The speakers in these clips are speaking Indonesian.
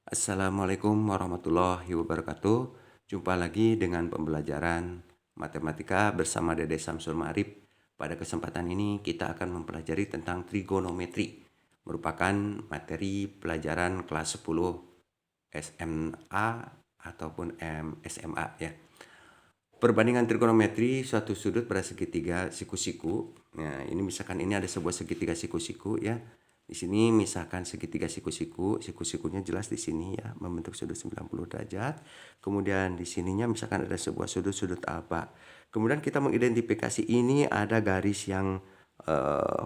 Assalamualaikum warahmatullahi wabarakatuh. Jumpa lagi dengan pembelajaran matematika bersama Dede Samsul Ma'arif. Pada kesempatan ini kita akan mempelajari tentang trigonometri, merupakan materi pelajaran kelas 10 SMA ataupun SMA ya. Perbandingan trigonometri suatu sudut pada segitiga siku-siku. Nah, ini misalkan ini ada sebuah segitiga siku-siku ya. Di sini misalkan segitiga siku-siku, siku-sikunya jelas di sini ya, membentuk sudut 90 derajat. Kemudian di sininya misalkan ada sebuah sudut-sudut alfa. Kemudian kita mengidentifikasi ini ada garis yang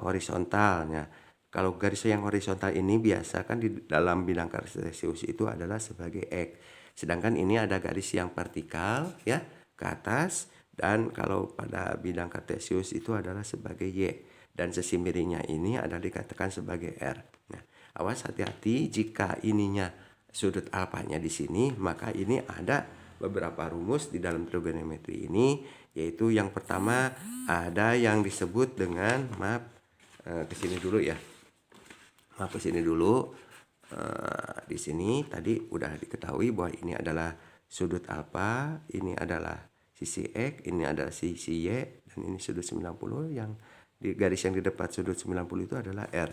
horizontalnya. Kalau garis yang horizontal ini biasa kan di dalam bidang kartesius itu adalah sebagai X. Sedangkan ini ada garis yang vertikal ya ke atas, dan kalau pada bidang kartesius itu adalah sebagai Y, dan sisi miringnya ini adalah dikatakan sebagai R. Nah, awas hati-hati jika ininya sudut alfanya di sini, maka ini ada beberapa rumus di dalam trigonometri ini, yaitu yang pertama ada yang disebut dengan ke sini dulu ya. Ke sini dulu. Di sini tadi udah diketahui bahwa ini adalah sudut alfa, ini adalah sisi X, ini adalah sisi Y, dan ini sudut 90, yang di garis yang di depan sudut 90 itu adalah R.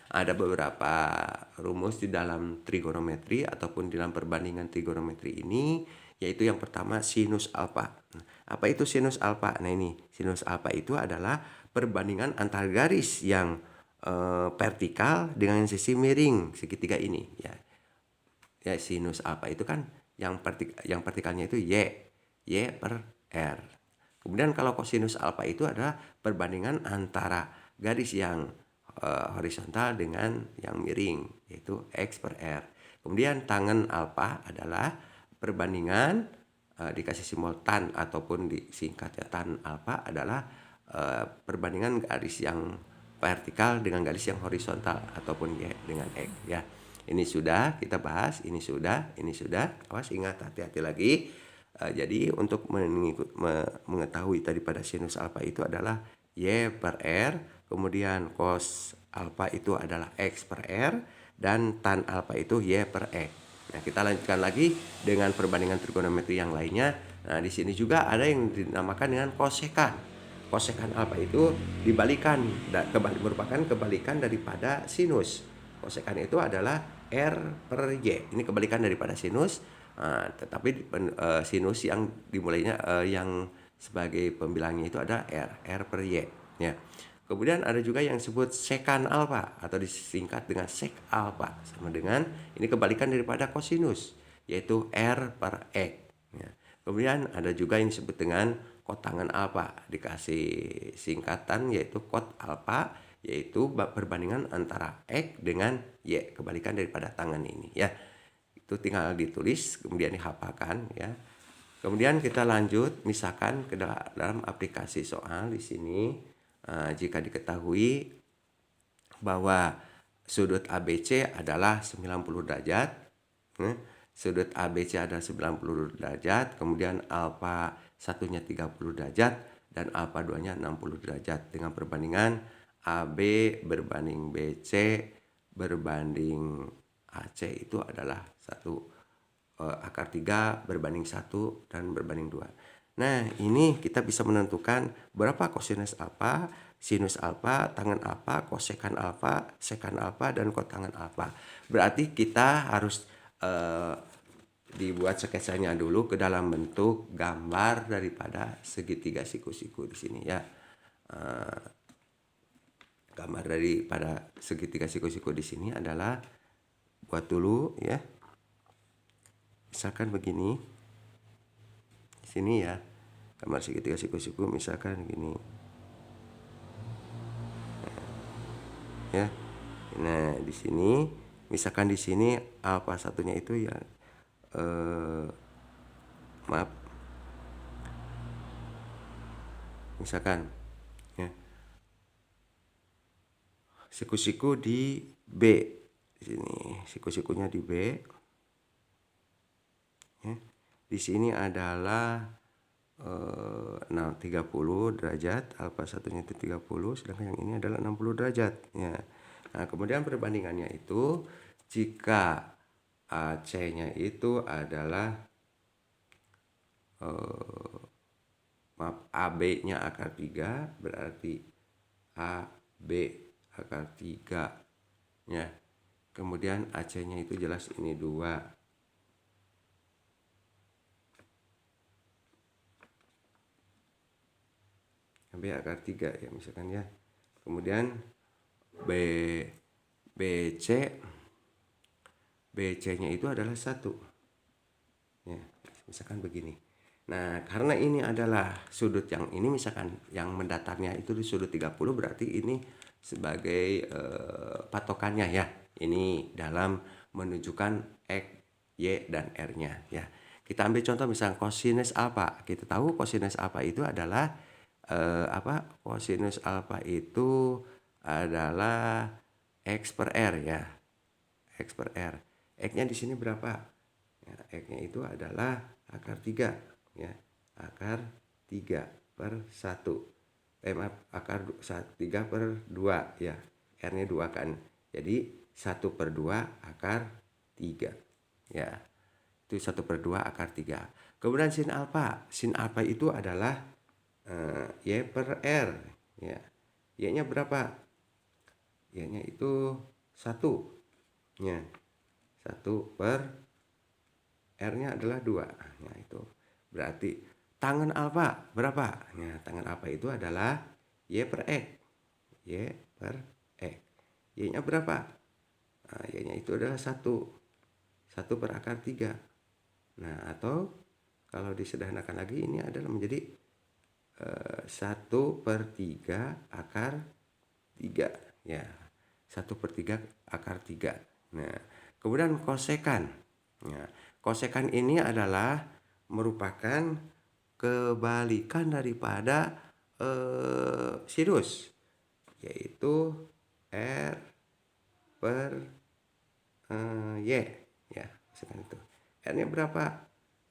Ada beberapa rumus di dalam trigonometri ataupun di dalam perbandingan trigonometri ini, yaitu yang pertama sinus alfa. Apa itu sinus alfa? Nah, ini sinus alfa itu adalah perbandingan antar garis yang vertikal dengan sisi miring segitiga ini ya. Ya, sinus alfa itu kan yang vertikalnya itu y per r. Kemudian kalau kosinus alfa itu adalah perbandingan antara garis yang horizontal dengan yang miring, yaitu x per r. Kemudian tangen alfa adalah perbandingan dikasih simbol tan ataupun disingkatnya tan alfa adalah perbandingan garis yang vertikal dengan garis yang horizontal ataupun Y dengan X ya. Ini sudah kita bahas, ini sudah. Awas, ingat, hati-hati lagi. Jadi untuk mengetahui tadi pada sinus alfa itu adalah Y per R, kemudian cos alfa itu adalah X per R, dan tan alfa itu Y per X. Nah, kita lanjutkan lagi dengan perbandingan trigonometri yang lainnya. Nah, di sini juga ada yang dinamakan dengan kosekan. Kosekan alfa itu dibalikan, merupakan kebalikan daripada sinus. Kosekan itu adalah R per Y. Ini kebalikan daripada sinus, tetapi sinus yang dimulainya yang sebagai pembilangnya itu ada R per Y. Ya. Kemudian ada juga yang disebut sekan alfa atau disingkat dengan sek alfa, sama dengan ini kebalikan daripada kosinus, yaitu R per X. Ya. Kemudian ada juga yang disebut dengan kotangan alfa, dikasih singkatan yaitu kot alfa, yaitu perbandingan antara X dengan Y, kebalikan daripada tangan ini ya. Itu tinggal ditulis kemudian dihafalkan ya. Kemudian kita lanjut misalkan ke dalam aplikasi soal di sini. Jika diketahui bahwa sudut ABC adalah 90 derajat, sudut ABC adalah 90 derajat, kemudian alfa satunya 30 derajat dan alfa 2-nya 60 derajat, dengan perbandingan AB berbanding BC berbanding AC itu adalah 1/3 berbanding 1 dan berbanding 2. Nah, ini kita bisa menentukan berapa kosinus alfa, sinus alfa, tangen alfa, kosekan alfa, sekan alfa, dan kotangen alfa. Berarti kita harus dibuat sketsanya dulu ke dalam bentuk gambar daripada segitiga siku-siku di sini ya. Gambar daripada segitiga siku-siku di sini adalah, buat dulu ya. Misalkan begini. Di sini ya. Gambar segitiga siku-siku misalkan gini. Ya. Nah, di sini misalkan di sini alfa satunya itu ya maaf. Misalkan ya. Siku-siku di B. Di sini siku-sikunya di B. Ya. Di sini adalah 30 derajat, alfa satunya itu 30, sedangkan yang ini adalah 60 derajat ya. Nah, kemudian perbandingannya itu jika AC-nya itu adalah maaf, AB-nya akar 3, berarti AB akar 3 ya. Kemudian AC-nya itu jelas ini 2. AB akar 3 ya misalkan ya. Kemudian BC-nya itu adalah 1. Ya, misalkan begini. Nah, karena ini adalah sudut yang ini misalkan yang mendatarnya itu di sudut 30, berarti ini sebagai patokannya ya. Ini dalam menunjukkan X, Y, dan R-nya ya. Kita ambil contoh misalnya kosinus alfa. Kita tahu kosinus alfa itu adalah Kosinus alfa itu adalah X per R ya. X per R. X-nya di sini berapa? Ya, X-nya itu adalah akar 3 ya. Akar 3 per 1. Akar 3 per 2 ya. R-nya 2 kan. Jadi 1 per 2 akar 3 ya. Itu 1 per 2 akar 3. Kemudian sin alfa. Sin alfa itu adalah Y per R ya. Y-nya berapa? Y-nya itu 1 ya. 1 per R-nya adalah 2. Nah, itu berarti tangen alfa berapa? Ya, tangen alfa itu adalah Y per X. Y per X. Y-nya berapa? Nah, Y-nya itu adalah 1. 1 per akar 3. Nah, atau kalau disederhanakan lagi ini adalah menjadi 1 per 3 akar 3 ya. 1 per 3 akar 3. Nah, kemudian kosekan. Nah, kosekan ini adalah merupakan kebalikan daripada sinus, yaitu R per Y ya, misalkan itu. R-nya berapa?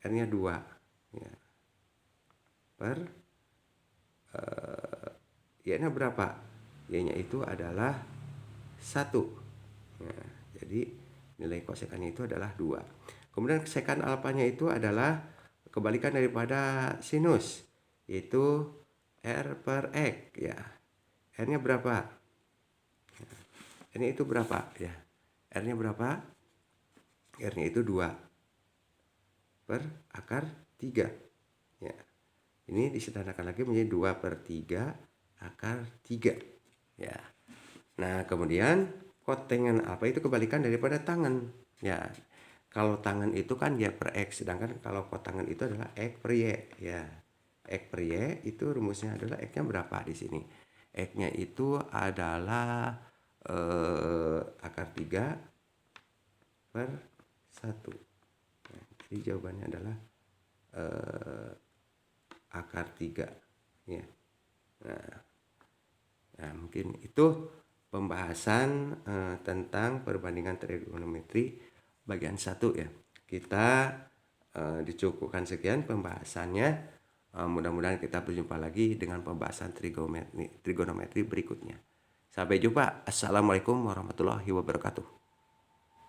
R-nya 2 ya. Per Y-nya berapa? Y-nya itu adalah 1. Nah, jadi nilai kosekannya itu adalah 2. Kemudian sekan alfanya itu adalah kebalikan daripada sinus, yaitu R per X ya. R-nya berapa? R-nya itu berapa ya? R-nya berapa? R-nya itu 2 per akar 3 ya. Ini disederhanakan lagi menjadi 2 per 3 akar 3 ya. Nah, kemudian kotangen alfa itu kebalikan daripada tangen ya. Kalau tangen itu kan Y per X, sedangkan kalau kotangen itu adalah X per Y ya. X per Y itu rumusnya adalah X-nya berapa di sini? X-nya itu adalah akar 3 per 1. Nah, jadi jawabannya adalah akar 3 ya. Nah, mungkin itu pembahasan tentang perbandingan trigonometri bagian 1 ya. Kita dicukupkan sekian pembahasannya. Mudah-mudahan kita berjumpa lagi dengan pembahasan trigonometri berikutnya. Sampai jumpa. Assalamualaikum warahmatullahi wabarakatuh.